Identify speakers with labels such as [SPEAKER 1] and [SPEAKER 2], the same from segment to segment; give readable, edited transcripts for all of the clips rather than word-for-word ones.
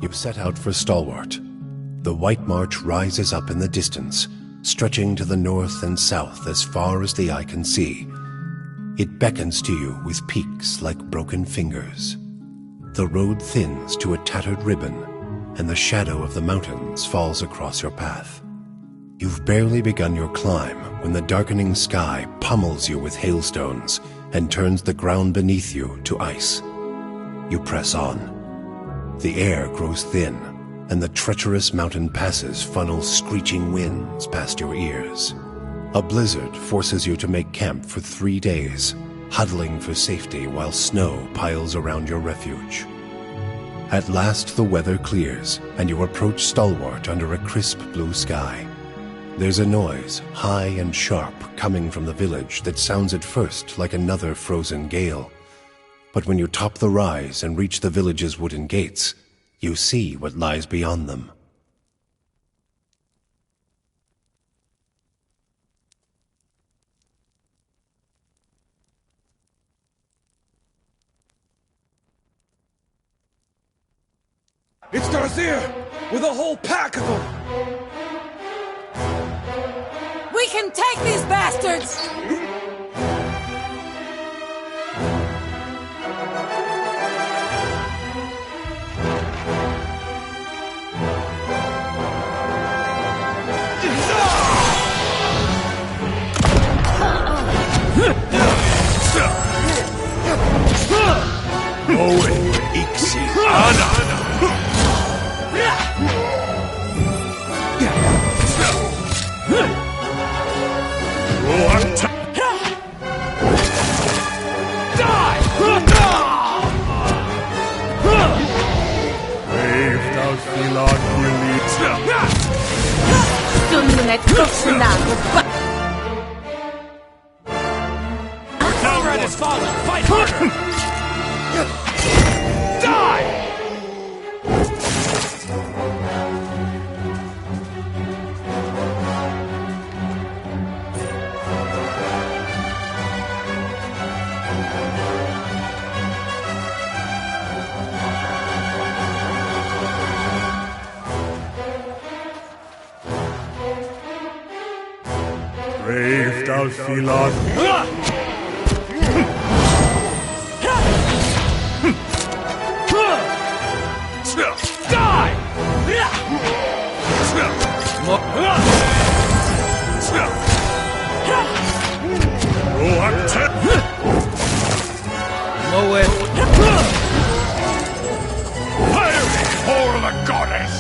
[SPEAKER 1] You set out for Stalwart. The White March rises up in the distance, stretching to the north and south as far as the eye can see. It beckons to you with peaks like broken fingers. The road thins to a tattered ribbon, and the shadow of the mountains falls across your path. You've barely begun your climb when the darkening sky pummels you with hailstones and turns the ground beneath you to ice. You press on. The air grows thin, and the treacherous mountain passes funnel screeching winds past your ears. A blizzard forces you to make camp for 3 days, huddling for safety while snow piles around your refuge. At last the weather clears, and you approach Stalwart under a crisp blue sky. There's a noise, high and sharp, coming from the village that sounds at first like another frozen gale. But when you top the rise and reach the village's wooden gates, you see what lies beyond them.
[SPEAKER 2] It's Darzyr, with a whole pack of them!
[SPEAKER 3] We can take these bastards!
[SPEAKER 2] Owen, Ixi, Ana!
[SPEAKER 3] Stundet Kosonago.
[SPEAKER 2] Comrade has fallen! Fight harder! Die!
[SPEAKER 4] Brave Dalfilad.
[SPEAKER 2] Whore of a goddess!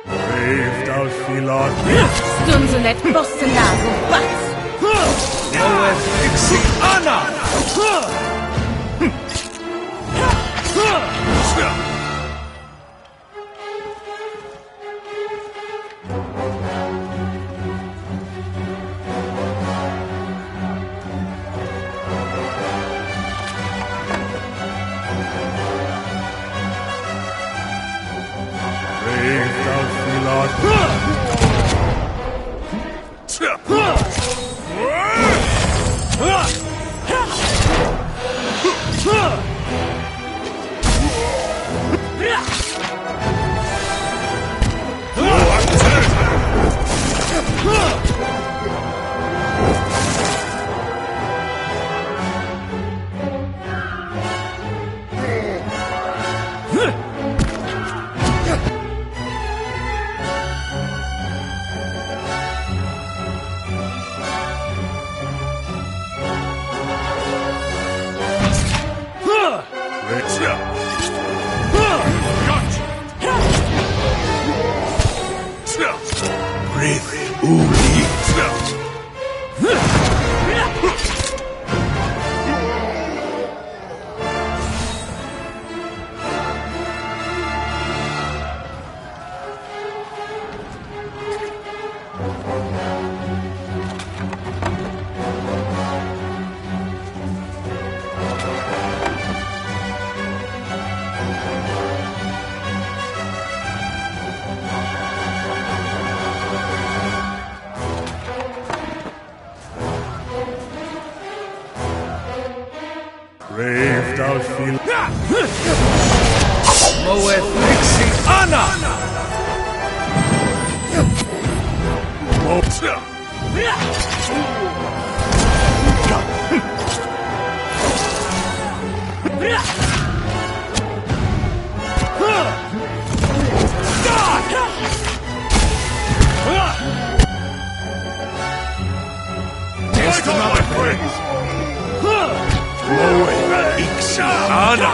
[SPEAKER 4] Brave Dalfilad.
[SPEAKER 3] Stundet Kosonago. Bats!
[SPEAKER 2] Owen, Ixi, Ana!
[SPEAKER 4] Brave Dalfilad. Brave thou Philar.
[SPEAKER 2] Moeth Nixie Anna!
[SPEAKER 4] Just another friends. Moeth Nixie Anna.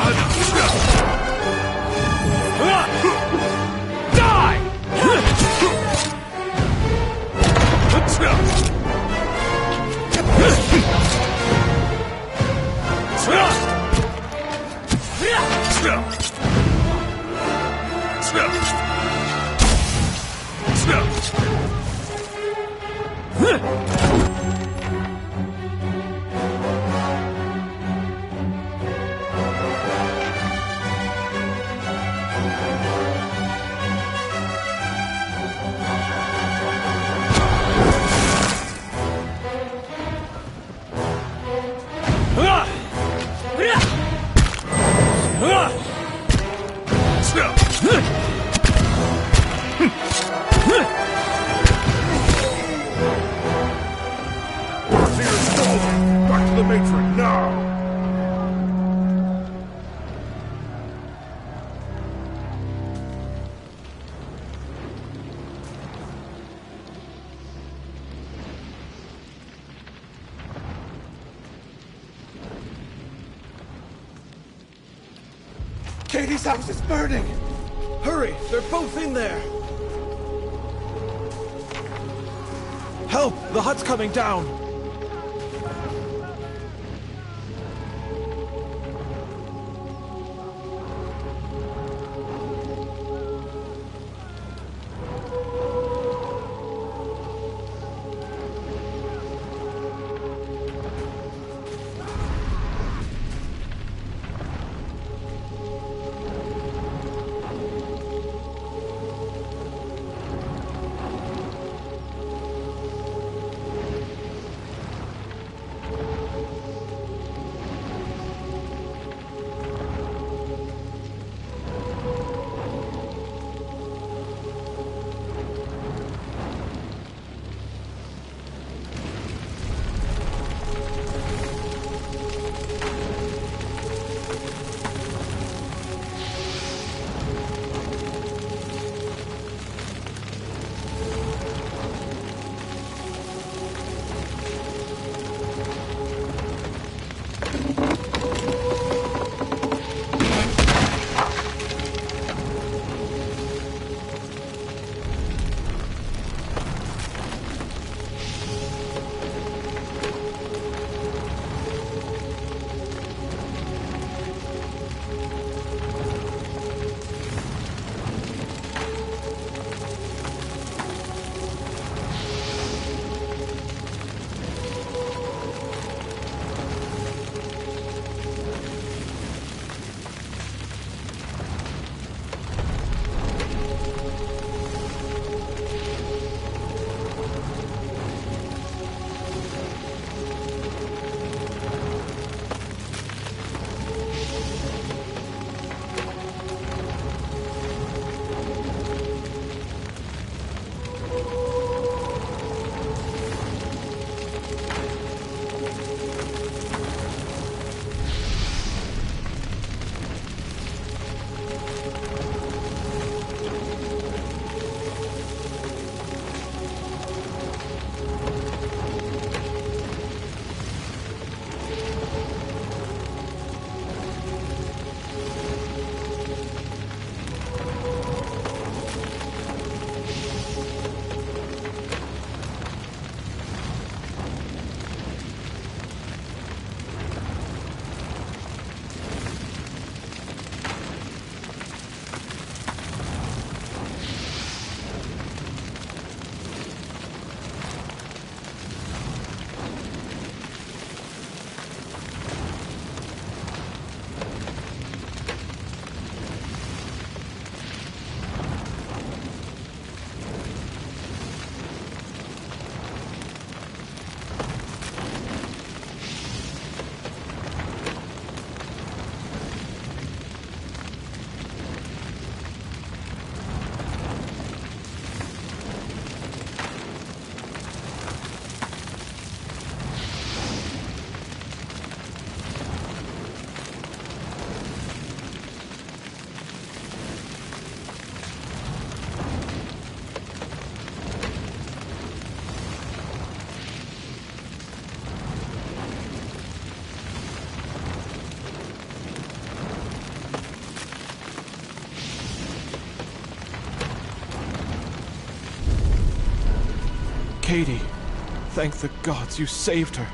[SPEAKER 2] Back to the matron now! Katie's house is burning! Hurry! They're both in there! Help! The hut's coming down! Katie, thank the gods you saved her.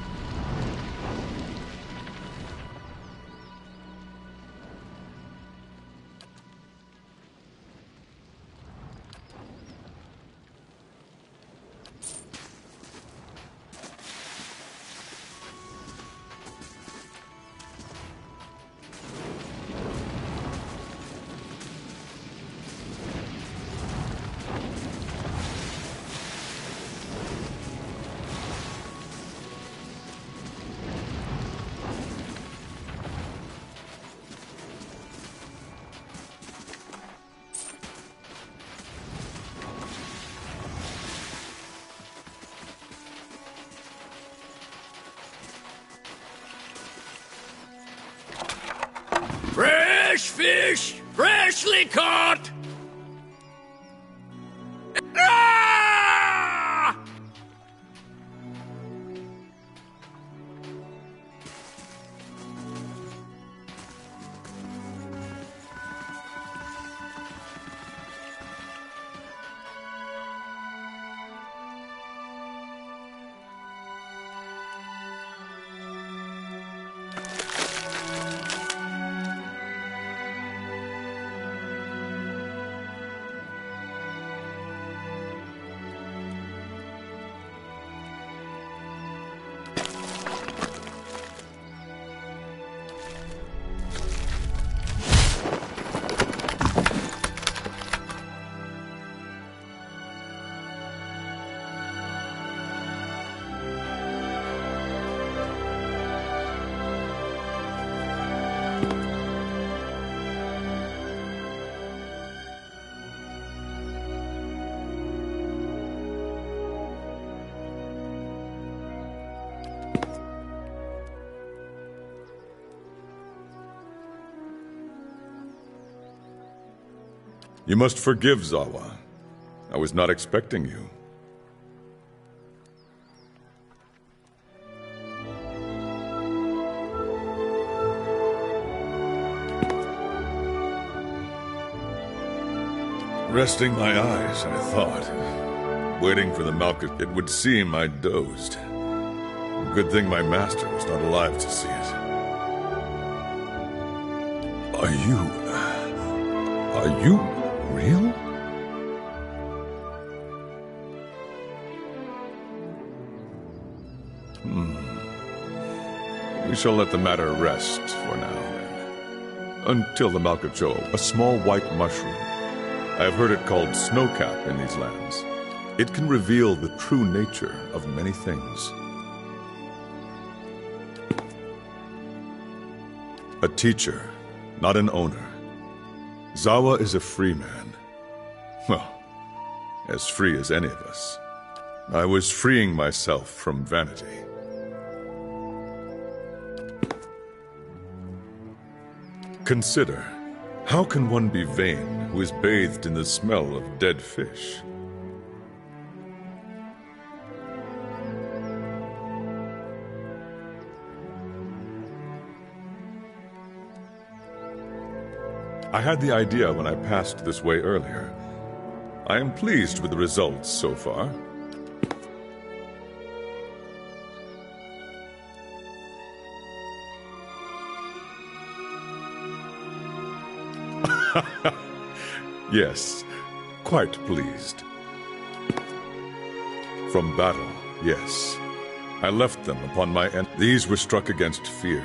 [SPEAKER 4] Fresh fish! Freshly caught! Ah!
[SPEAKER 5] You must forgive Zawa. I was not expecting you. Resting my eyes, I thought. Waiting for the Malkuth, it would seem I dozed. Good thing my master was not alive to see it. Are you real? We shall let the matter rest for now, then. Until the Malkuth, a small white mushroom. I have heard it called snowcap in these lands. It can reveal the true nature of many things. A teacher, not an owner. Zawa is a free man. Well, as free as any of us. I was freeing myself from vanity. Consider, how can one be vain who is bathed in the smell of dead fish? I had the idea when I passed this way earlier. I am pleased with the results so far. Yes, quite pleased. From battle, yes. I left them upon my end. These were struck against fear.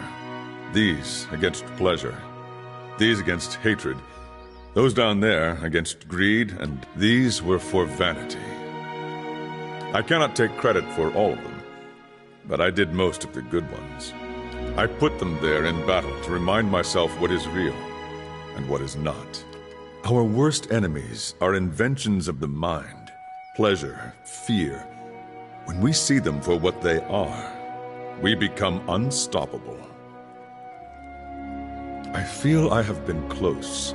[SPEAKER 5] These against pleasure. These against hatred. Those down there against greed, and these were for vanity. I cannot take credit for all of them, but I did most of the good ones. I put them there in battle to remind myself what is real and what is not. Our worst enemies are inventions of the mind, pleasure, fear. When we see them for what they are, we become unstoppable. I feel I have been close,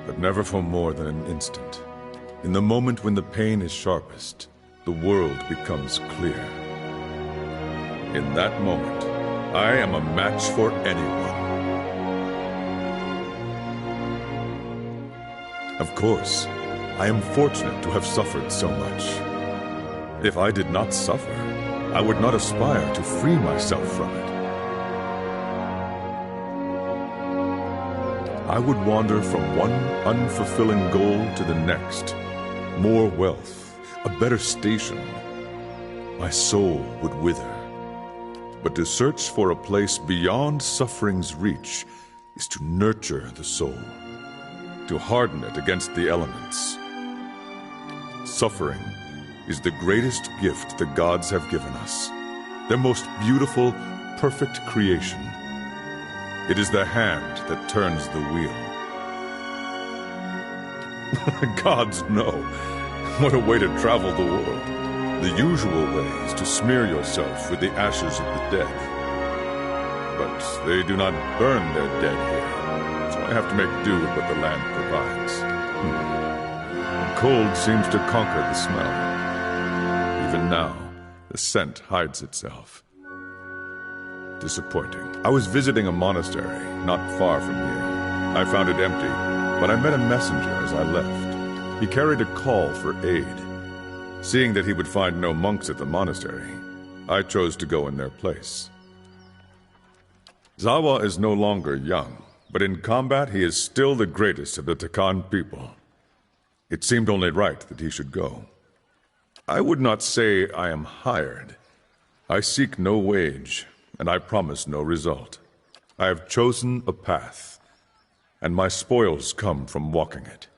[SPEAKER 5] but never for more than an instant. In the moment when the pain is sharpest, the world becomes clear. In that moment, I am a match for anyone. Of course, I am fortunate to have suffered so much. If I did not suffer, I would not aspire to free myself from it. I would wander from one unfulfilling goal to the next. More wealth, a better station. My soul would wither. But to search for a place beyond suffering's reach is to nurture the soul, to harden it against the elements. Suffering is the greatest gift the gods have given us, their most beautiful, perfect creation. It is the hand that turns the wheel. Gods know. What a way to travel the world. The usual way is to smear yourself with the ashes of the dead. But they do not burn their dead here, so I have to make do with what the land provides. The cold seems to conquer the smell. Even now, the scent hides itself. Disappointing. I was visiting a monastery not far from here. I found it empty, but I met a messenger as I left. He carried a call for aid. Seeing that he would find no monks at the monastery, I chose to go in their place. Zawa is no longer young, but in combat he is still the greatest of the Takan people. It seemed only right that he should go. I would not say I am hired. I seek no wage, and I promise no result. I have chosen a path, and my spoils come from walking it.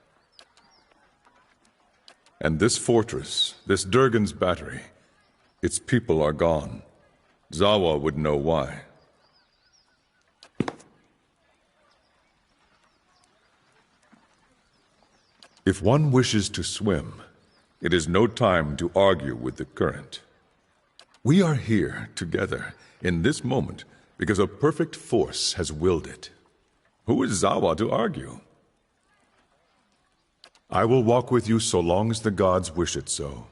[SPEAKER 5] And this fortress, this Durgan's battery, its people are gone. Zawa would know why. If one wishes to swim, it is no time to argue with the current. We are here together in this moment because a perfect force has willed it. Who is Zawa to argue? I will walk with you so long as the gods wish it so.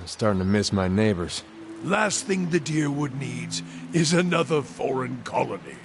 [SPEAKER 6] I'm starting to miss my neighbors.
[SPEAKER 2] Last thing the Deerwood needs is another foreign colony.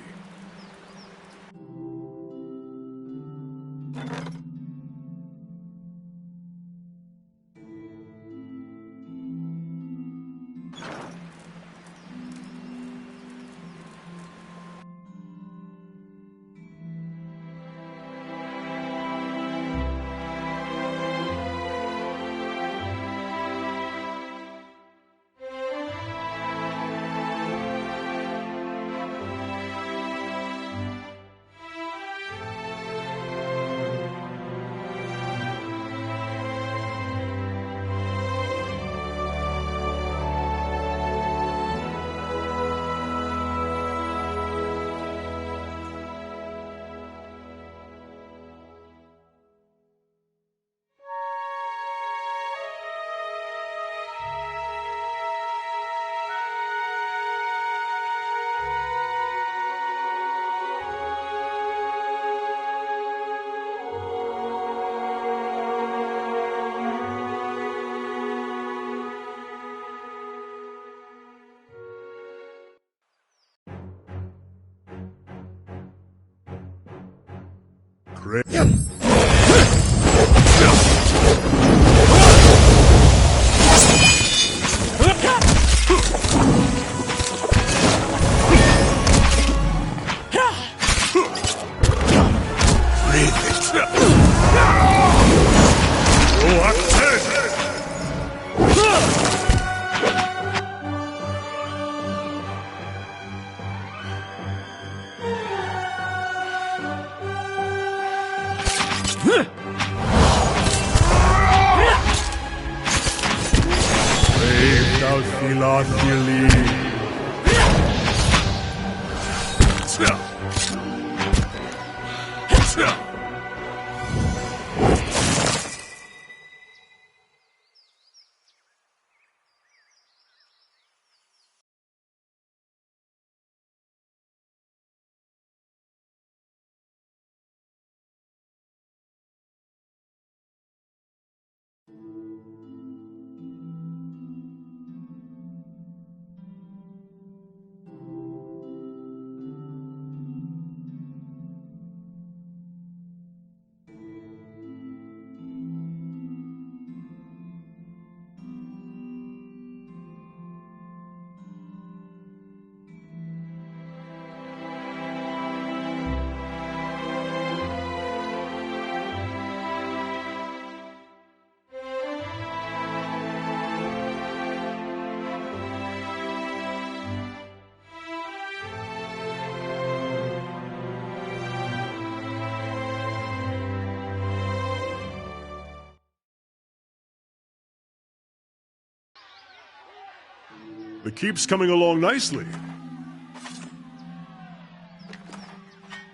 [SPEAKER 7] The keep's coming along nicely.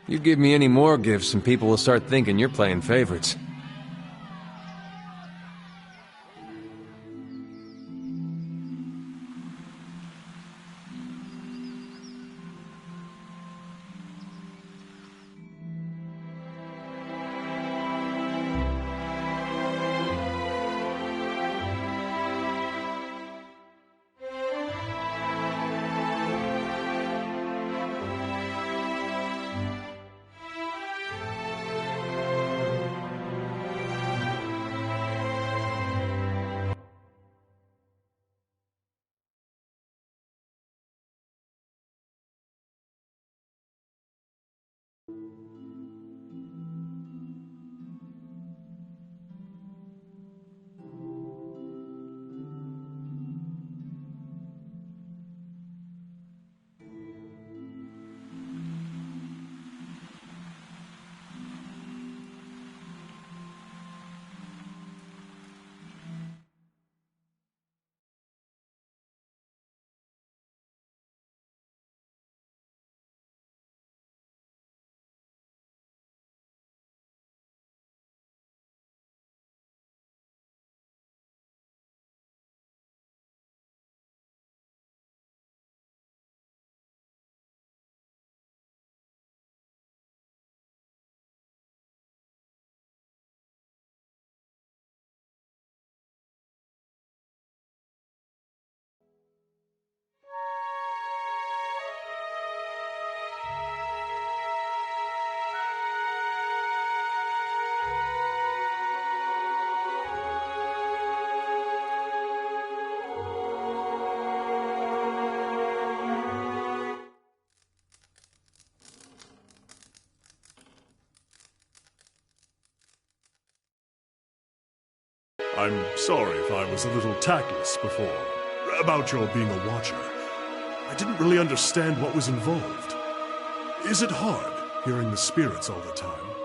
[SPEAKER 6] You give me any more gifts and people will start thinking you're playing favorites.
[SPEAKER 7] I'm sorry if I was a little tactless before, about your being a watcher. I didn't really understand what was involved. Is it hard, hearing the spirits all the time?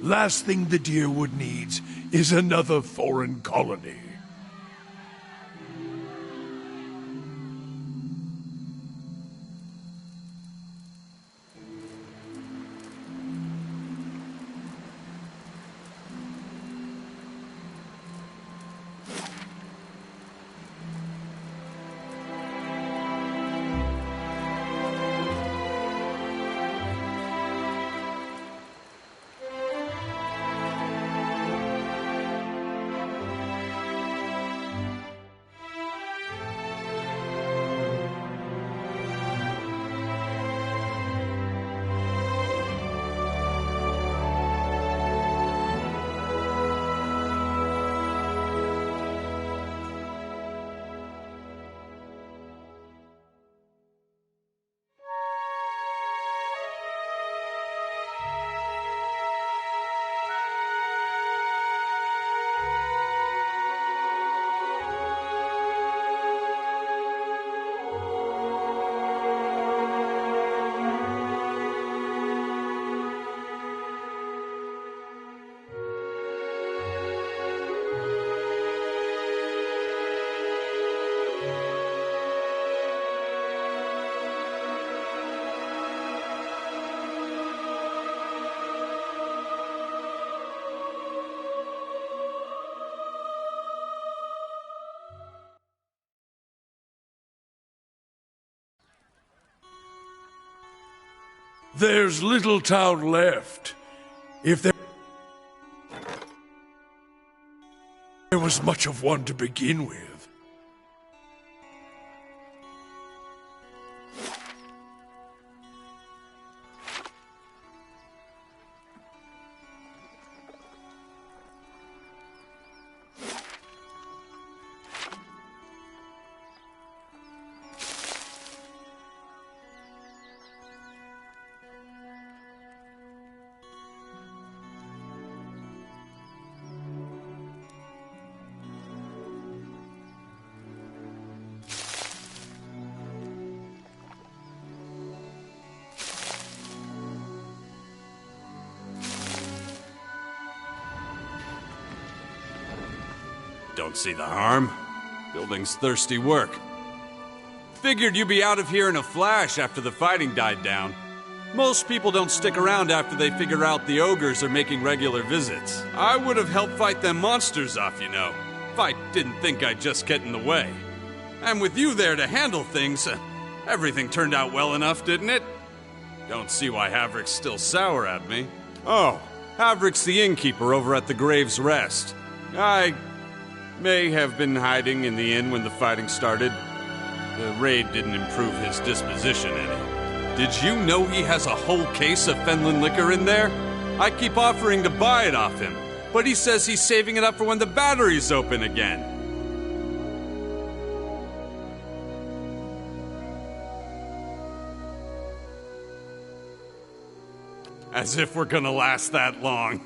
[SPEAKER 8] Last thing the Deerwood needs is another foreign colony. There's little town left. If there was much of one to begin with.
[SPEAKER 9] Don't see the harm. Building's thirsty work. Figured you'd be out of here in a flash after the fighting died down. Most people don't stick around after they figure out the ogres are making regular visits. I would have helped fight them monsters off, you know, if I didn't think I'd just get in the way. And with you there to handle things, everything turned out well enough, didn't it? Don't see why Havrick's still sour at me. Oh, Havrick's the innkeeper over at the Grave's Rest. I may have been hiding in the inn when the fighting started. The raid didn't improve his disposition any. Did you know he has a whole case of Fenland liquor in there? I keep offering to buy it off him, but he says he's saving it up for when the battery's open again. As if we're gonna last that long.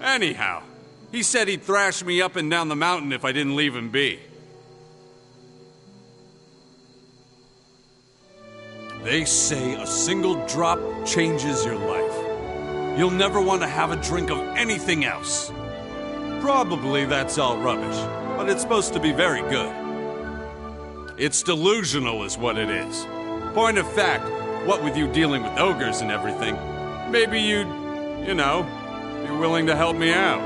[SPEAKER 9] Anyhow, he said he'd thrash me up and down the mountain if I didn't leave him be. They say a single drop changes your life. You'll never want to have a drink of anything else. Probably that's all rubbish, but it's supposed to be very good. It's delusional is what it is. Point of fact, what with you dealing with ogres and everything, maybe you'd, you know, be willing to help me out.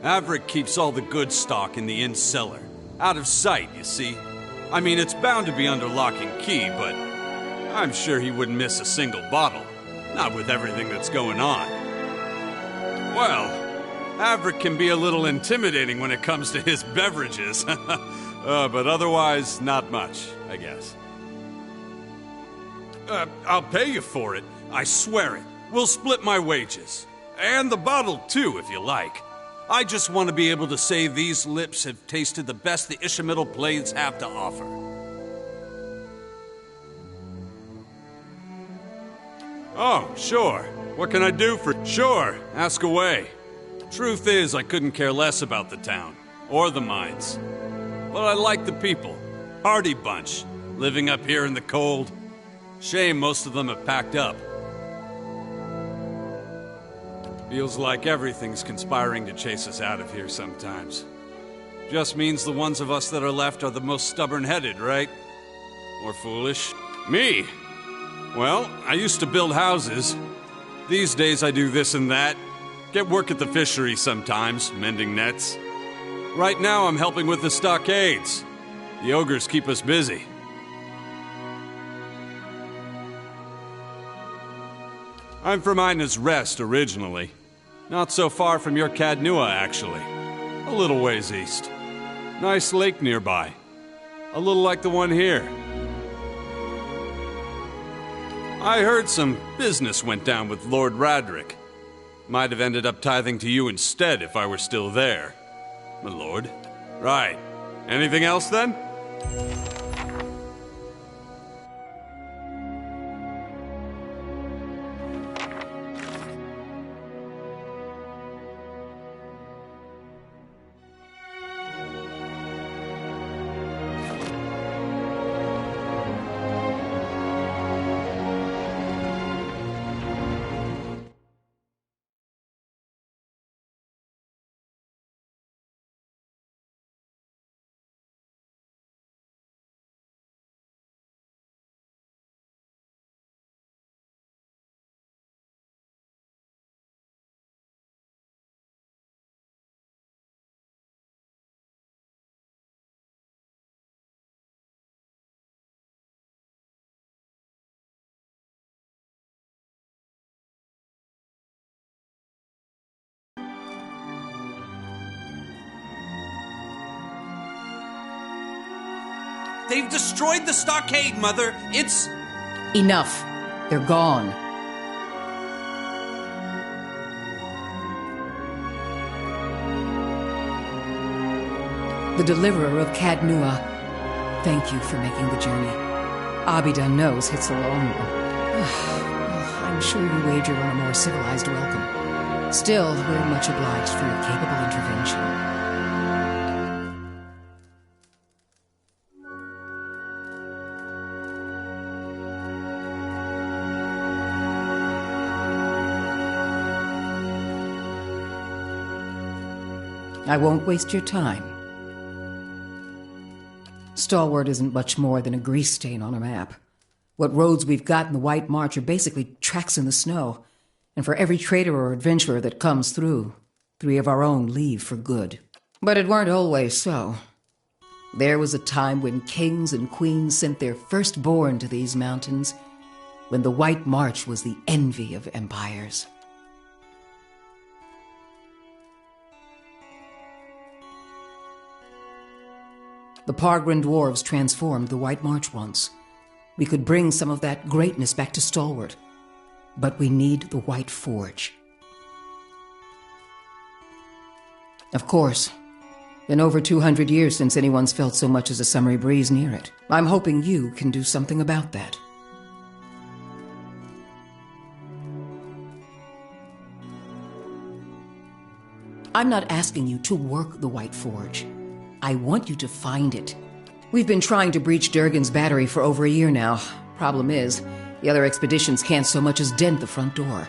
[SPEAKER 9] Havrick keeps all the good stock in the inn cellar. Out of sight, you see. I mean, it's bound to be under lock and key, but I'm sure he wouldn't miss a single bottle. Not with everything that's going on. Well, Havrick can be a little intimidating when it comes to his beverages. But otherwise, not much, I guess. I'll pay you for it. I swear it. We'll split my wages. And the bottle, too, if you like. I just want to be able to say these lips have tasted the best the Ishamael Plains have to offer. Oh, sure. What can I do for... Sure, ask away. Truth is, I couldn't care less about the town. Or the mines. But I like the people. Hardy bunch. Living up here in the cold. Shame most of them have packed up. Feels like everything's conspiring to chase us out of here sometimes. Just means the ones of us that are left are the most stubborn-headed, right? Or foolish? Me? Well, I used to build houses. These days I do this and that. Get work at the fishery sometimes, mending nets. Right now I'm helping with the stockades. The ogres keep us busy. I'm from Ina's Rest originally. Not so far from your Caed Nua, actually. A little ways east. Nice lake nearby. A little like the one here. I heard some business went down with Lord Radric. Might have ended up tithing to you instead if I were still there. My lord. Right. Anything else then?
[SPEAKER 10] They've destroyed the stockade, Mother. It's...
[SPEAKER 11] Enough. They're gone. The deliverer of Caed Nua. Thank you for making the journey. Abidan knows it's a long one. Well, I'm sure you wager on a more civilized welcome. Still, we're much obliged for your capable intervention. I won't waste your time. Stalwart isn't much more than a grease stain on a map. What roads we've got in the White March are basically tracks in the snow. And for every trader or adventurer that comes through, 3 of our own leave for good. But it weren't always so. There was a time when kings and queens sent their firstborn to these mountains, when the White March was the envy of empires. The Pargrin dwarves transformed the White March once. We could bring some of that greatness back to Stalwart. But we need the White Forge. Of course, been over 200 years since anyone's felt so much as a summery breeze near it. I'm hoping you can do something about that. I'm not asking you to work the White Forge. I want you to find it. We've been trying to breach Durgan's battery for over a year now. Problem is, the other expeditions can't so much as dent the front door.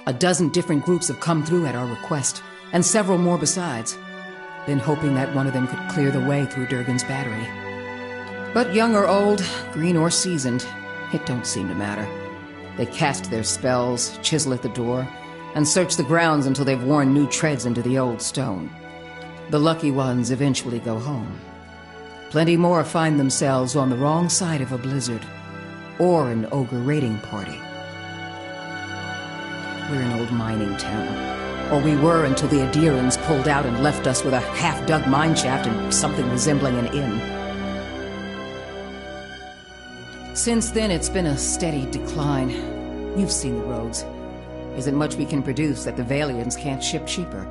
[SPEAKER 11] A dozen different groups have come through at our request, and several more besides. Been hoping that one of them could clear the way through Durgan's battery. But young or old, green or seasoned, it don't seem to matter. They cast their spells, chisel at the door, and search the grounds until they've worn new treads into the old stone. The lucky ones eventually go home. Plenty more find themselves on the wrong side of a blizzard, or an ogre raiding party. We're an old mining town, or we were until the Adirans pulled out and left us with a half-dug mineshaft and something resembling an inn. Since then, it's been a steady decline. You've seen the roads. Isn't much we can produce that the Valians can't ship cheaper.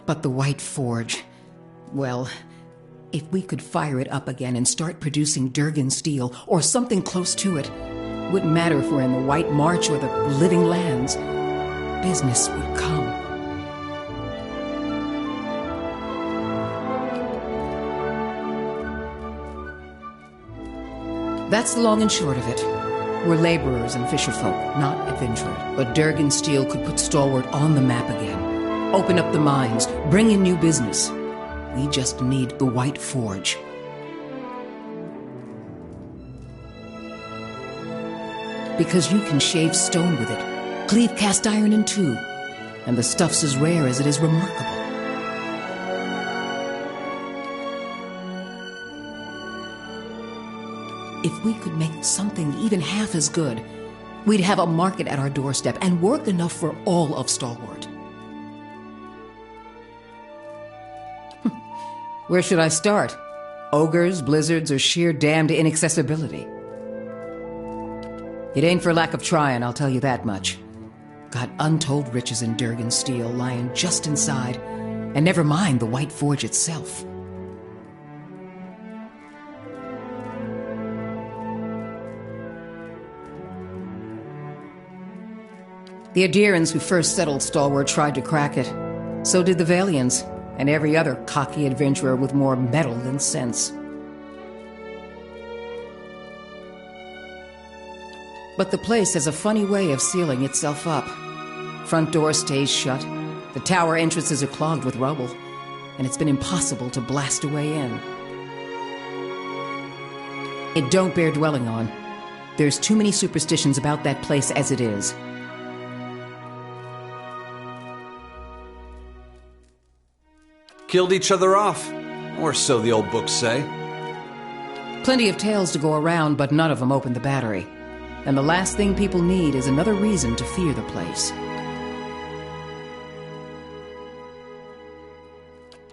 [SPEAKER 11] But the White Forge, well, if we could fire it up again and start producing Durgan steel, or something close to it, wouldn't matter if we're in the White March or the Living Lands, business would come. That's the long and short of it. We're laborers and fisherfolk, not adventurers. But Durgan Steel could put Stalwart on the map again. Open up the mines, bring in new business. We just need the White Forge. Because you can shave stone with it, cleave cast iron in two, and the stuff's as rare as it is remarkable. If we could make something even half as good, we'd have a market at our doorstep and work enough for all of Stalwart. Where should I start? Ogres, blizzards, or sheer damned inaccessibility? It ain't for lack of trying, I'll tell you that much. Got untold riches in Durgan Steel lying just inside, and never mind the White Forge itself. The Adirans who first settled Stalwart tried to crack it. So did the Valians, and every other cocky adventurer with more metal than sense. But the place has a funny way of sealing itself up. Front door stays shut, the tower entrances are clogged with rubble, and it's been impossible to blast a way in. It don't bear dwelling on. There's too many superstitions about that place as it is.
[SPEAKER 9] Killed each other off, or so the old books say.
[SPEAKER 11] Plenty of tales to go around, but none of them open the battery. And the last thing people need is another reason to fear the place.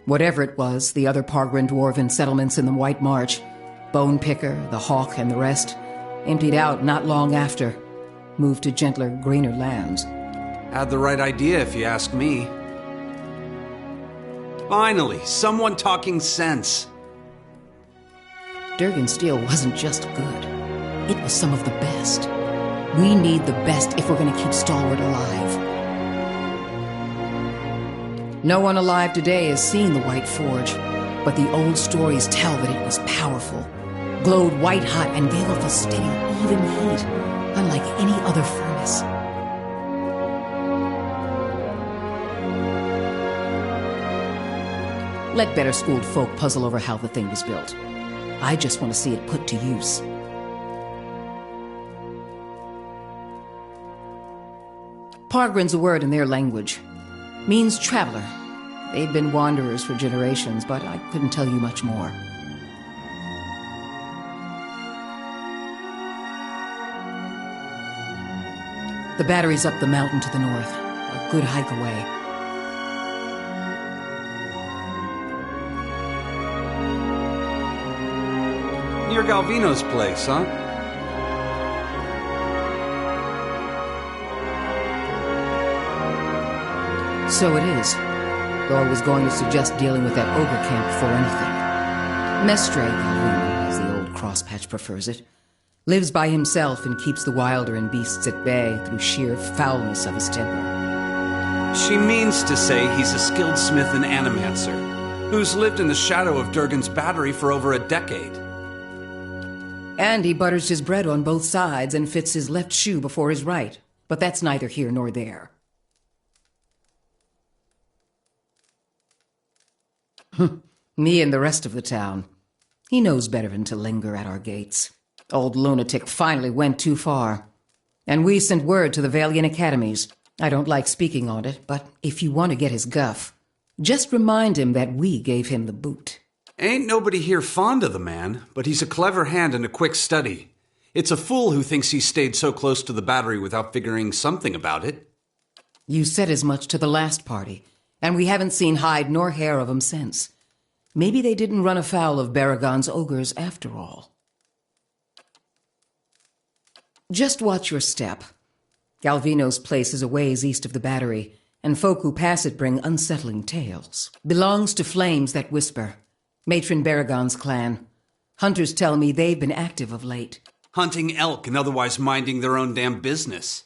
[SPEAKER 11] Whatever it was, the other Pargrin dwarven settlements in the White March, Bone Picker, the Hawk, and the rest, emptied out not long after, moved to gentler, greener lands.
[SPEAKER 9] Had the right idea, if you ask me. Finally, someone talking sense.
[SPEAKER 11] Durgan Steel wasn't just good. It was some of the best. We need the best if we're going to keep Stalwart alive. No one alive today has seen the White Forge, but the old stories tell that it was powerful, glowed white-hot and gave off a steady, even heat, unlike any other furnace. Let better-schooled folk puzzle over how the thing was built. I just want to see it put to use. Pargrin's a word in their language. Means traveler. They'd been wanderers for generations, but I couldn't tell you much more. The battery's up the mountain to the north, a good hike away.
[SPEAKER 9] Near Galvino's place, huh?
[SPEAKER 11] So it is, though I was going to suggest dealing with that ogre camp before anything. Mestre Galvino, as the old crosspatch prefers it, lives by himself and keeps the wilder and beasts at bay through sheer foulness of his temper.
[SPEAKER 9] She means to say he's a skilled smith and animancer, who's lived in the shadow of Durgan's battery for over a decade.
[SPEAKER 11] And he butters his bread on both sides and fits his left shoe before his right. But that's neither here nor there. Me and the rest of the town. He knows better than to linger at our gates. Old lunatic finally went too far. And we sent word to the Valiant Academies. I don't like speaking on it, but if you want to get his guff, just remind him that we gave him the boot.
[SPEAKER 9] Ain't nobody here fond of the man, but he's a clever hand and a quick study. It's a fool who thinks he stayed so close to the battery without figuring something about it.
[SPEAKER 11] You said as much to the last party, and we haven't seen hide nor hair of him since. Maybe they didn't run afoul of Baragon's ogres after all. Just watch your step. Galvino's place is a ways east of the battery, and folk who pass it bring unsettling tales. Belongs to flames that whisper. Matron Baragon's clan. Hunters tell me they've been active of late.
[SPEAKER 9] Hunting elk and otherwise minding their own damn business.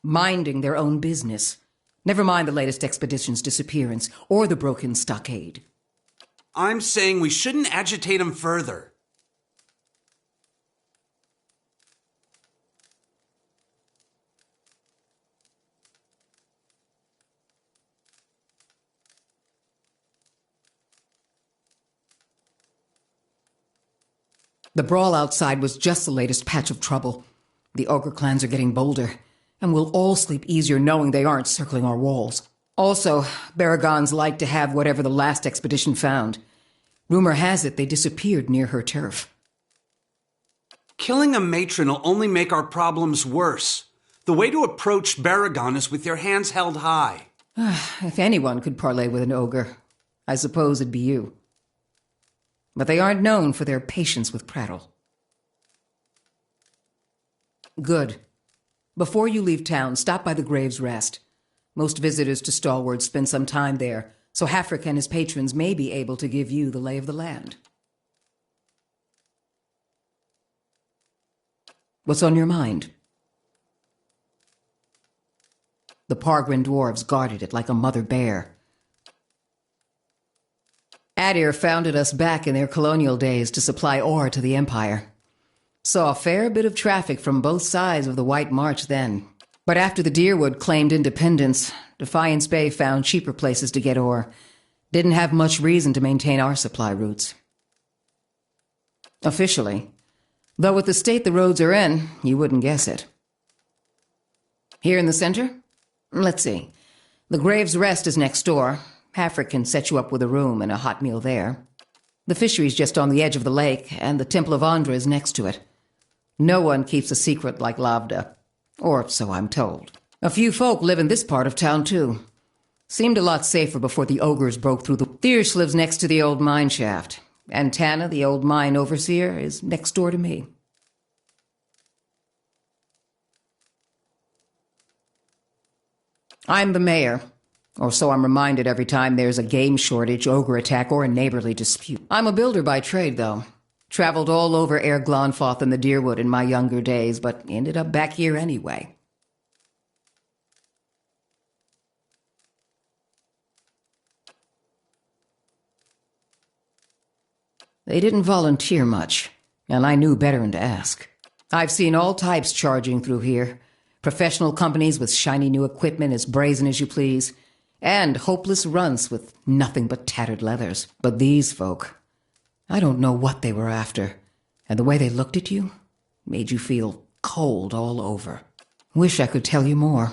[SPEAKER 11] Minding their own business. Never mind the latest expedition's disappearance, or the broken stockade.
[SPEAKER 9] I'm saying we shouldn't agitate them further.
[SPEAKER 11] The brawl outside was just the latest patch of trouble. The ogre clans are getting bolder, and we'll all sleep easier knowing they aren't circling our walls. Also, Baragons like to have whatever the last expedition found. Rumor has it they disappeared near her turf.
[SPEAKER 10] Killing a matron will only make our problems worse. The way to approach Baragon is with your hands held high.
[SPEAKER 11] If anyone could parley with an ogre, I suppose it'd be you. But they aren't known for their patience with prattle. Good. Before you leave town, stop by the Grave's Rest. Most visitors to Stalwart spend some time there, so Hafric and his patrons may be able to give you the lay of the land. What's on your mind? The Pargrin dwarves guarded it like a mother bear. Adir founded us back in their colonial days to supply ore to the Empire. Saw a fair bit of traffic from both sides of the White March then. But after the Deerwood claimed independence, Defiance Bay found cheaper places to get ore. Didn't have much reason to maintain our supply routes. Officially. Though with the state the roads are in, you wouldn't guess it. Here in the center? Let's see. The Grave's Rest is next door. Hafric can set you up with a room and a hot meal there. The fishery's just on the edge of the lake, and the Temple of Andra is next to it. No one keeps a secret like Lavda. Or so I'm told. A few folk live in this part of town, too. Seemed a lot safer before the ogres broke through the... Thiersch lives next to the old mine shaft. And Tana, the old mine overseer, is next door to me. I'm the mayor. Or so I'm reminded every time there's a game shortage, ogre attack, or a neighborly dispute. I'm a builder by trade, though. Traveled all over Air Glonfoth and the Deerwood in my younger days, but ended up back here anyway. They didn't volunteer much, and I knew better than to ask. I've seen all types charging through here. Professional companies with shiny new equipment as brazen as you please, and hopeless runts with nothing but tattered leathers. But these folk, I don't know what they were after, and the way they looked at you made you feel cold all over. Wish I could tell you more.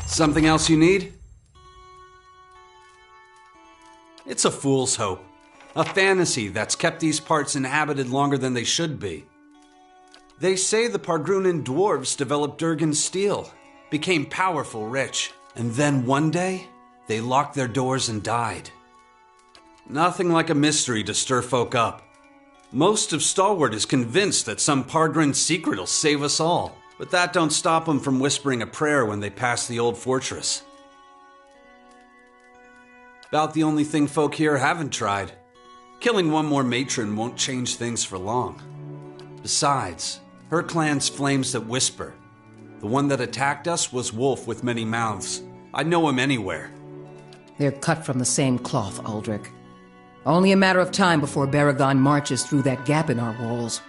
[SPEAKER 10] Something else you need? It's a fool's hope. A fantasy that's kept these parts inhabited longer than they should be. They say the Pargrunan dwarves developed Durgan steel, became powerful, rich, and then one day, they locked their doors and died. Nothing like a mystery to stir folk up. Most of Stalwart is convinced that some Pargrin secret will save us all, but that don't stop them from whispering a prayer when they pass the old fortress. About the only thing folk here haven't tried. Killing one more matron won't change things for long. Besides, her clan's flames that whisper. The one that attacked us was Wolf with many mouths. I'd know him anywhere.
[SPEAKER 11] They're cut from the same cloth, Aldrich. Only a matter of time before Baragon marches through that gap in our walls.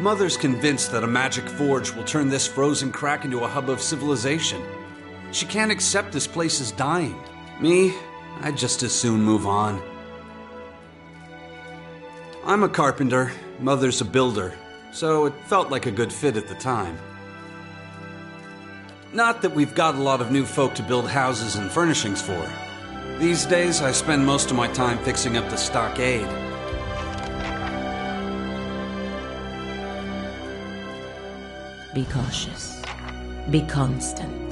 [SPEAKER 10] Mother's convinced that a magic forge will turn this frozen crack into a hub of civilization. She can't accept this place is dying. Me, I'd just as soon move on. I'm a carpenter, Mother's a builder, so it felt like a good fit at the time. Not that we've got a lot of new folk to build houses and furnishings for. These days, I spend most of my time fixing up the stockade.
[SPEAKER 3] Be cautious. Be constant.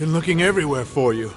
[SPEAKER 8] Been looking everywhere for you.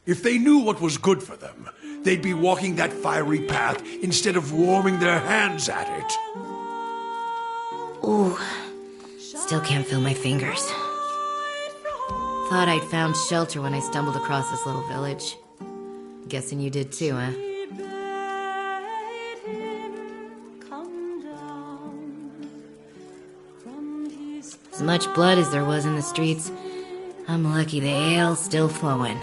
[SPEAKER 8] If they knew what was good for them, they'd be walking that fiery path instead of warming their hands at it.
[SPEAKER 3] Ooh, still can't feel my fingers. Thought I'd found shelter when I stumbled across this little village. Guessing you did too, huh? As much blood as there was in the streets, I'm lucky the ale's still flowing.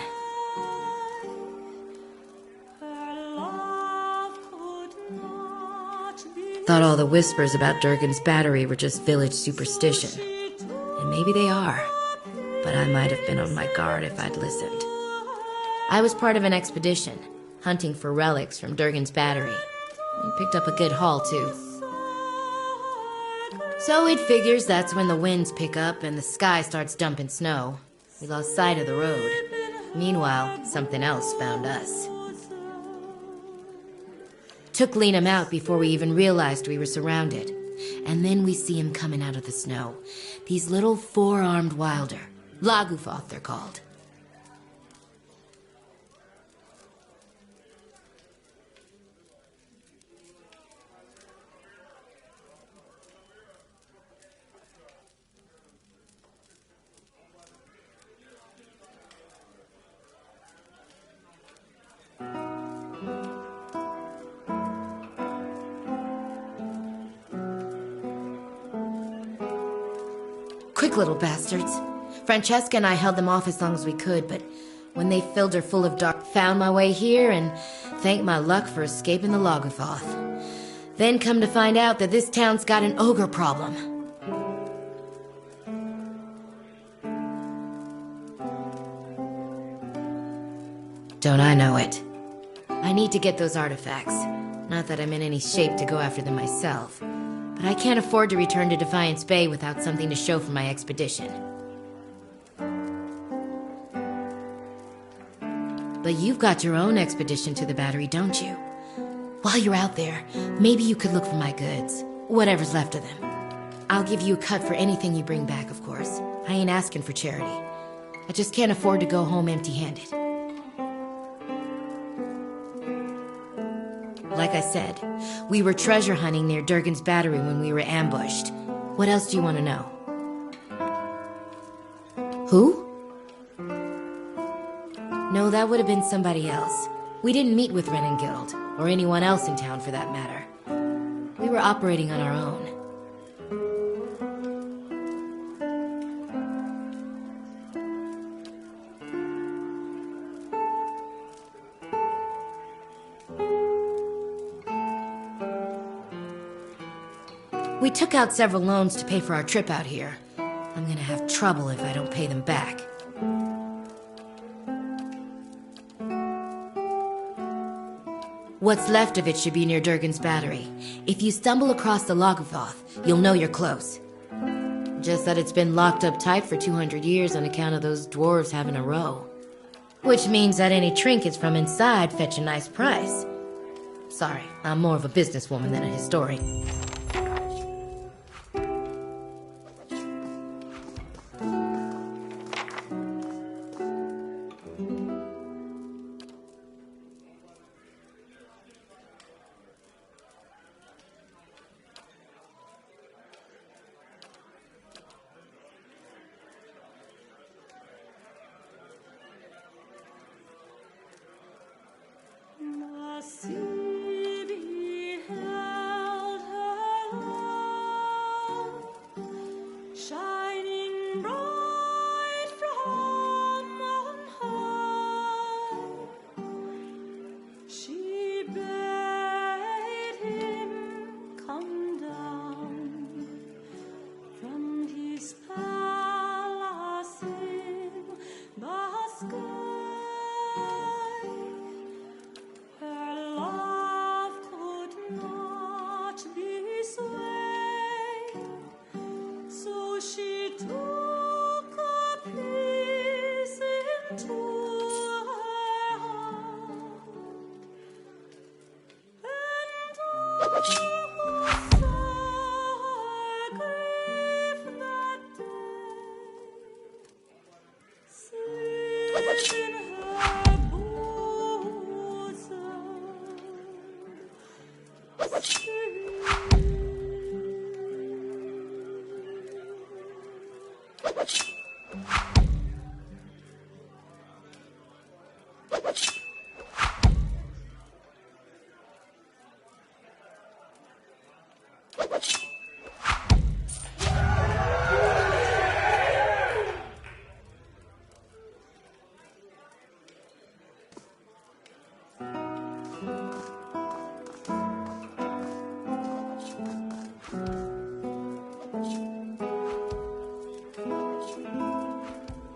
[SPEAKER 3] Thought all the whispers about Durgan's battery were just village superstition. And maybe they are. But I might have been on my guard if I'd listened. I was part of an expedition, hunting for relics from Durgan's battery. We picked up a good haul, too. So it figures that's when the winds pick up and the sky starts dumping snow. We lost sight of the road. Meanwhile, something else found us. Took Liam out before we even realized we were surrounded. And then we see him coming out of the snow. These little four-armed wilder. Lagufoth, they're called. Quick little bastards. Francesca and I held them off as long as we could, but when they filled her full of dark, found my way here and thanked my luck for escaping the Logothoth. Then come to find out that this town's got an ogre problem. Don't I know it? I need to get those artifacts. Not that I'm in any shape to go after them myself, but I can't afford to return to Defiance Bay without something to show for my expedition. But you've got your own expedition to the Battery, don't you? While you're out there, maybe you could look for my goods. Whatever's left of them. I'll give you a cut for anything you bring back, of course. I ain't asking for charity. I just can't afford to go home empty-handed. Like I said, we were treasure hunting near Durgan's Battery when we were ambushed. What else do you want to know? Who? No, that would have been somebody else. We didn't meet with Renengild, or anyone else in town for that matter. We were operating on our own. We took out several loans to pay for our trip out here. I'm gonna have trouble if I don't pay them back. What's left of it should be near Durgan's Battery. If you stumble across the Logothoth, you'll know you're close. Just that it's been locked up tight for 200 years on account of those dwarves having a row. Which means that any trinkets from inside fetch a nice price. Sorry, I'm more of a businesswoman than a historian.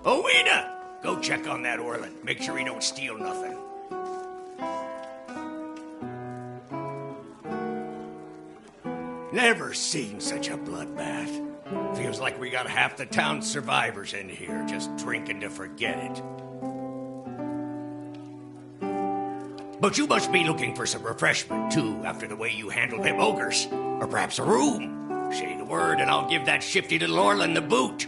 [SPEAKER 4] Owena! Go check on that Orlin. Make sure he don't steal nothing. Never seen such a bloodbath. Feels like we got half the town's survivors in here, just drinking to forget it. But you must be looking for some refreshment, too, after the way you handled them ogres. Or perhaps a room. Say the word, and I'll give that shifty little Orlin the boot.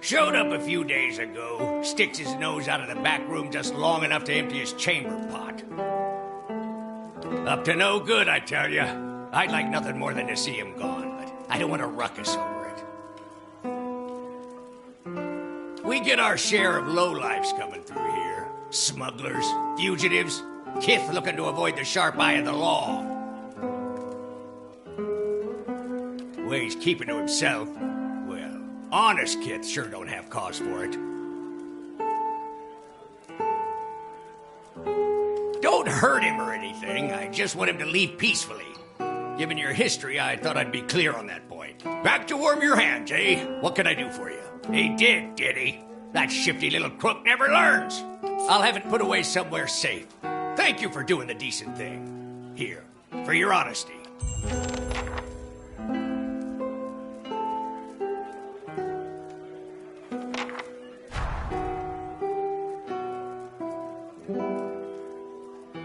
[SPEAKER 4] Showed up a few days ago, sticks his nose out of the back room just long enough to empty his chamber pot. Up to no good, I tell ya. I'd like nothing more than to see him gone, but I don't want a ruckus over it. We get our share of lowlifes coming through here. Smugglers, fugitives, Kith looking to avoid the sharp eye of the law. The way he's keeping to himself, well, honest Kith sure don't have cause for it. Don't hurt him or anything. I just want him to leave peacefully. Given your history, I thought I'd be clear on that point. Back to warm your hands, eh? What can I do for you? He did he? That shifty little crook never learns. I'll have it put away somewhere safe. Thank you for doing the decent thing. Here, for your honesty.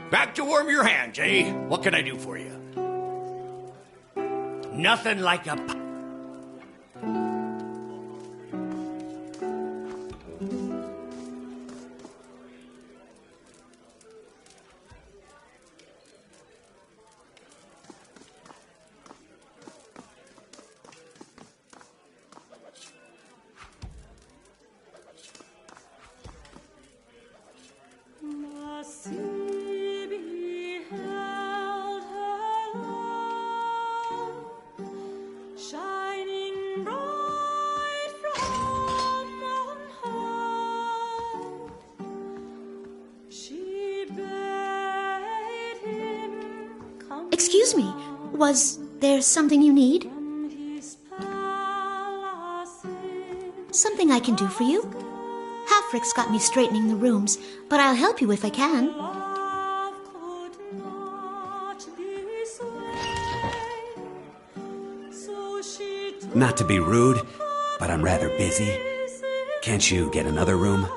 [SPEAKER 4] Back to warm your hands, eh? What can I do for you? Nothing like a...
[SPEAKER 12] Excuse me, was there something you need? Something I can do for you? Halfrick's got me straightening the rooms, but I'll help you if I can.
[SPEAKER 10] Not to be rude, but I'm rather busy. Can't you get another room?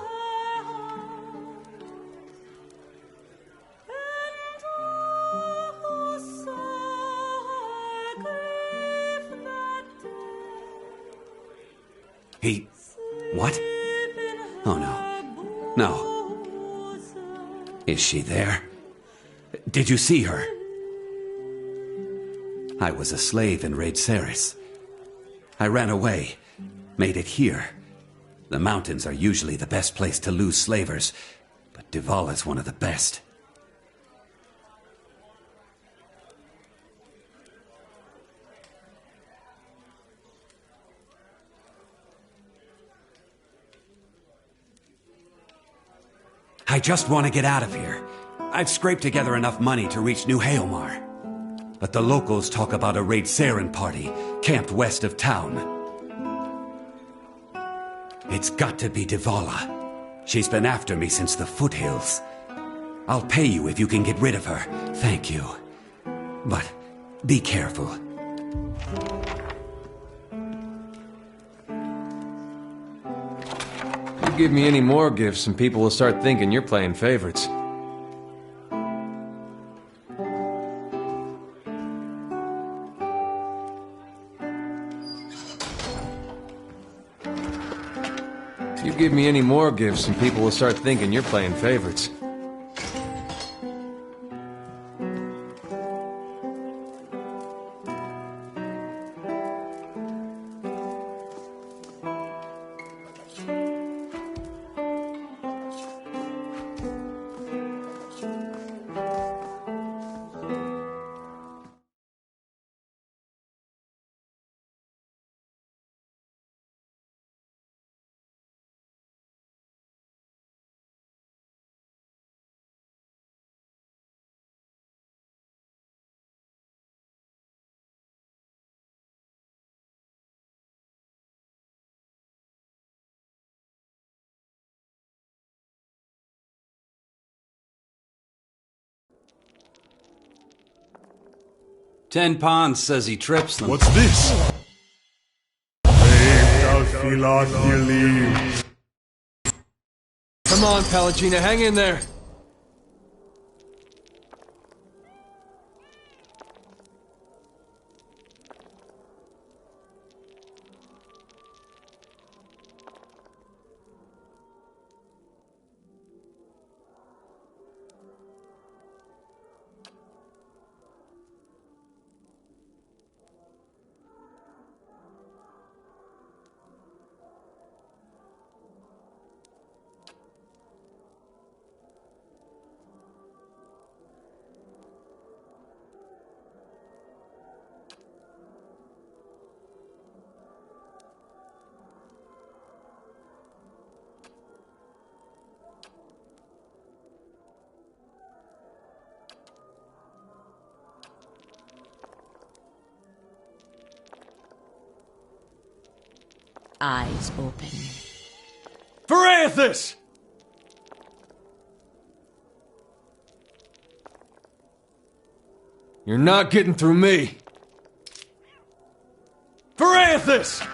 [SPEAKER 10] He... what? Oh, no. No. Is she there? Did you see her? I was a slave in Raid Ceres. I ran away, made it here. The mountains are usually the best place to lose slavers, but Duvall's one of the best. I just want to get out of here. I've scraped together enough money to reach New Haomar. But the locals talk about a Raid Saren party camped west of town. It's got to be Devala. She's been after me since the foothills. I'll pay you if you can get rid of her. Thank you. But be careful.
[SPEAKER 6] You give me any more gifts and people will start thinking you're playing favorites. If you give me any more gifts and people will start thinking you're playing favorites.
[SPEAKER 10] Ten Ponds says he trips them.
[SPEAKER 7] What's this?
[SPEAKER 6] Come on, Pallegina, hang in there.
[SPEAKER 3] eyes open.
[SPEAKER 2] For Aethys!
[SPEAKER 6] You're not getting through me.
[SPEAKER 2] For Aethys!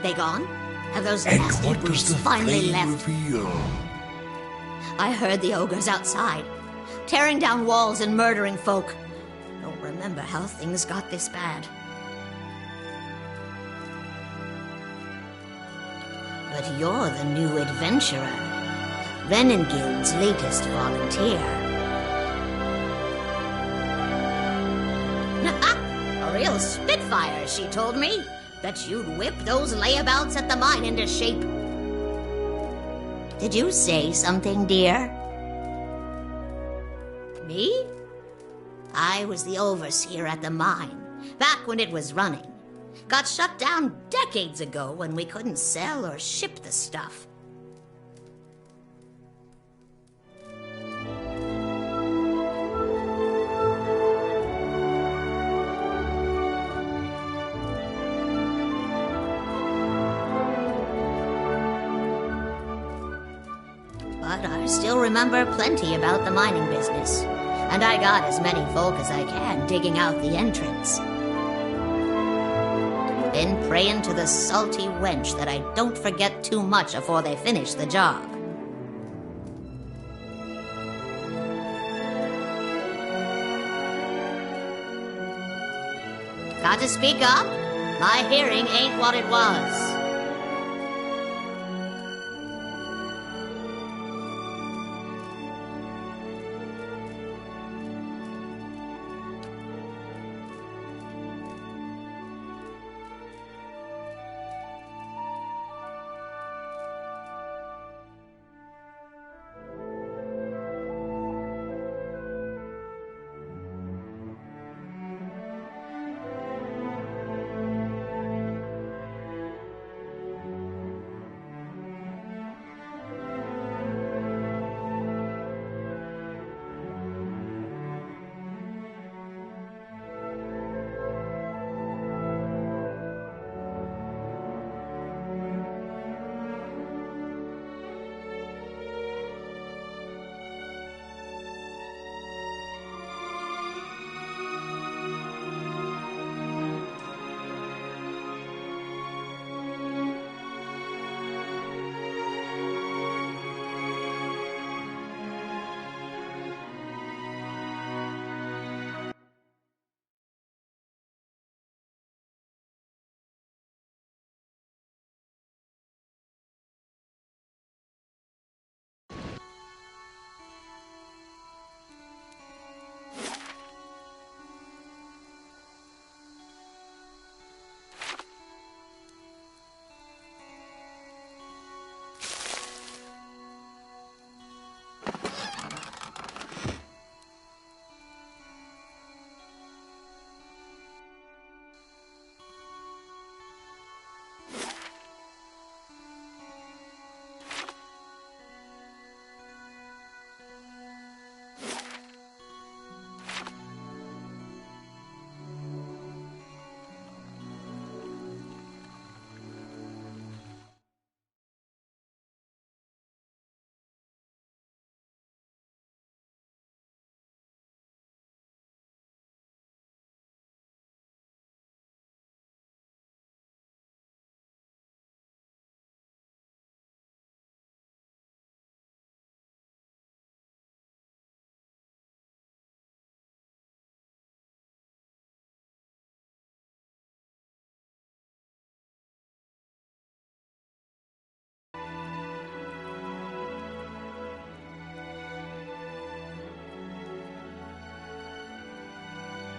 [SPEAKER 12] They gone? Have those nasty brutes finally left?
[SPEAKER 8] Reveal?
[SPEAKER 12] I heard the ogres outside, tearing down walls and murdering folk. Don't remember how things got this bad. But you're the new adventurer, Veningild's latest volunteer. A real spitfire, she told me. Bet you'd whip those layabouts at the mine into shape. Did you say something, dear? Me? I was the overseer at the mine, back when it was running. Got shut down decades ago when we couldn't sell or ship the stuff. But I still remember plenty about the mining business, and I got as many folk as I can digging out the entrance. Been praying to the salty wench that I don't forget too much afore they finish the job. Got to speak up? My hearing ain't what it was.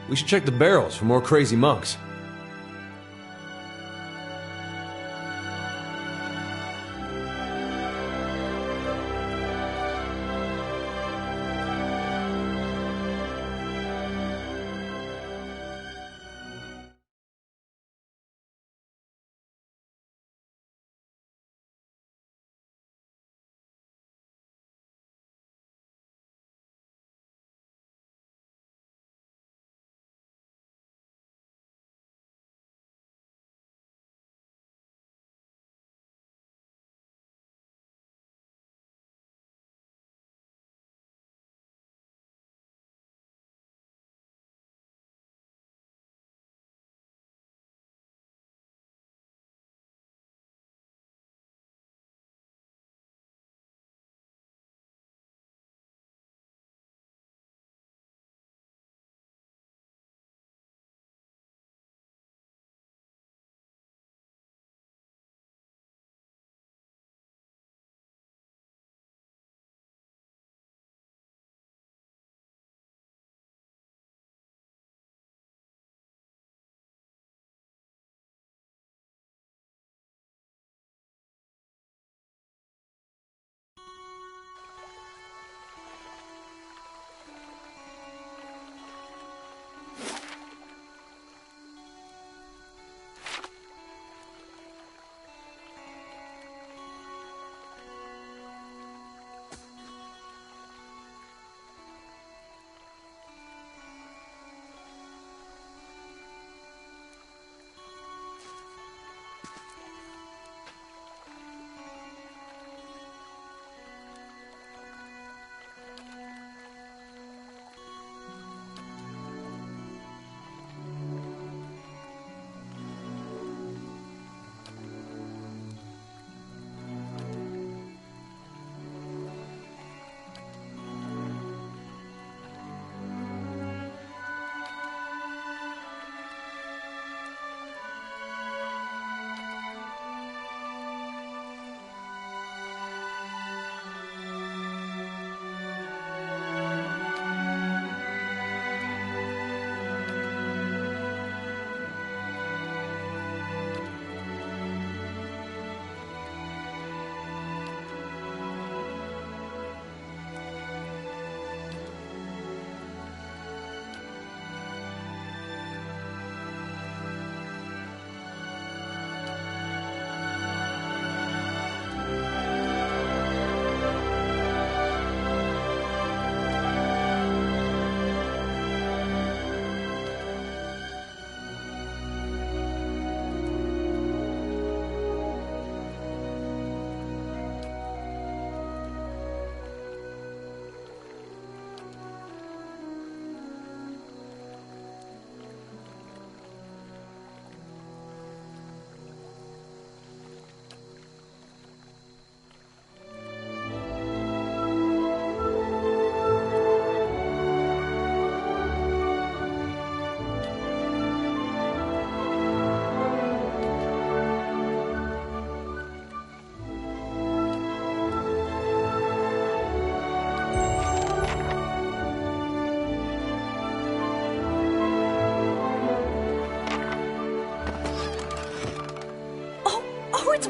[SPEAKER 6] We should check the barrels for more crazy monks.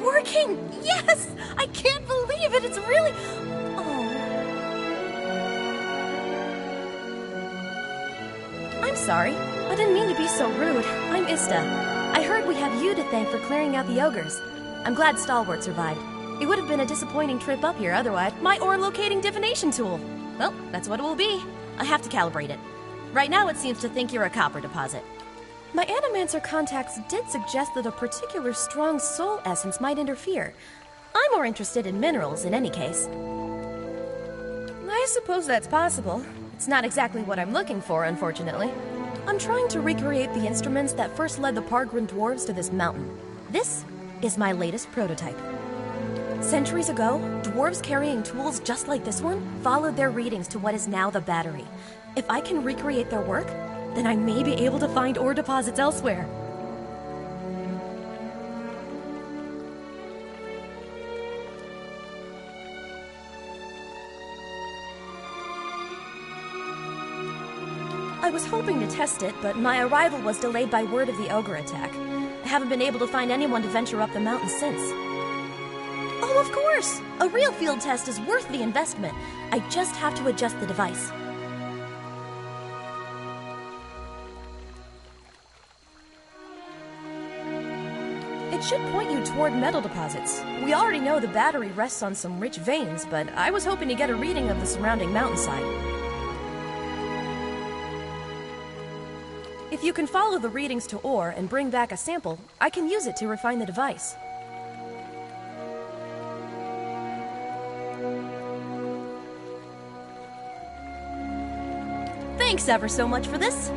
[SPEAKER 13] working! Yes! I can't believe it! It's really... Oh. I'm sorry. I didn't mean to be so rude. I'm Ista. I heard we have you to thank for clearing out the ogres. I'm glad Stalwart survived. It would have been a disappointing trip up here otherwise. My ore locating divination tool. Well, that's what it will be. I have to calibrate it. Right now it seems to think you're a copper deposit. My Animancer contacts did suggest that a particular strong soul essence might interfere. I'm more interested in minerals in any case. I suppose that's possible. It's not exactly what I'm looking for, unfortunately. I'm trying to recreate the instruments that first led the Pargrun dwarves to this mountain. This is my latest prototype. Centuries ago, dwarves carrying tools just like this one followed their readings to what is now the Battery. If I can recreate their work, then I may be able to find ore deposits elsewhere. I was hoping to test it, but my arrival was delayed by word of the ogre attack. I haven't been able to find anyone to venture up the mountain since. Oh, of course! A real field test is worth the investment. I just have to adjust the device. It should point you toward metal deposits. We already know the Battery rests on some rich veins, but I was hoping to get a reading of the surrounding mountainside. If you can follow the readings to ore and bring back a sample, I can use it to refine the device. Thanks ever so much for this.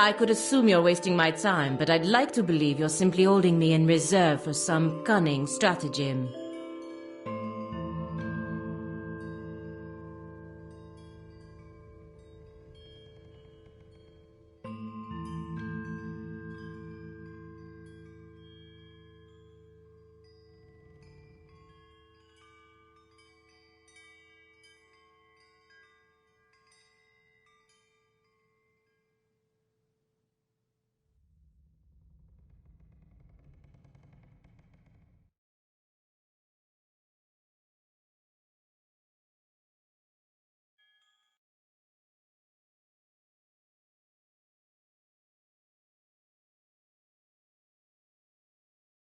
[SPEAKER 14] I could assume you're wasting my time, but I'd like to believe you're simply holding me in reserve for some cunning stratagem.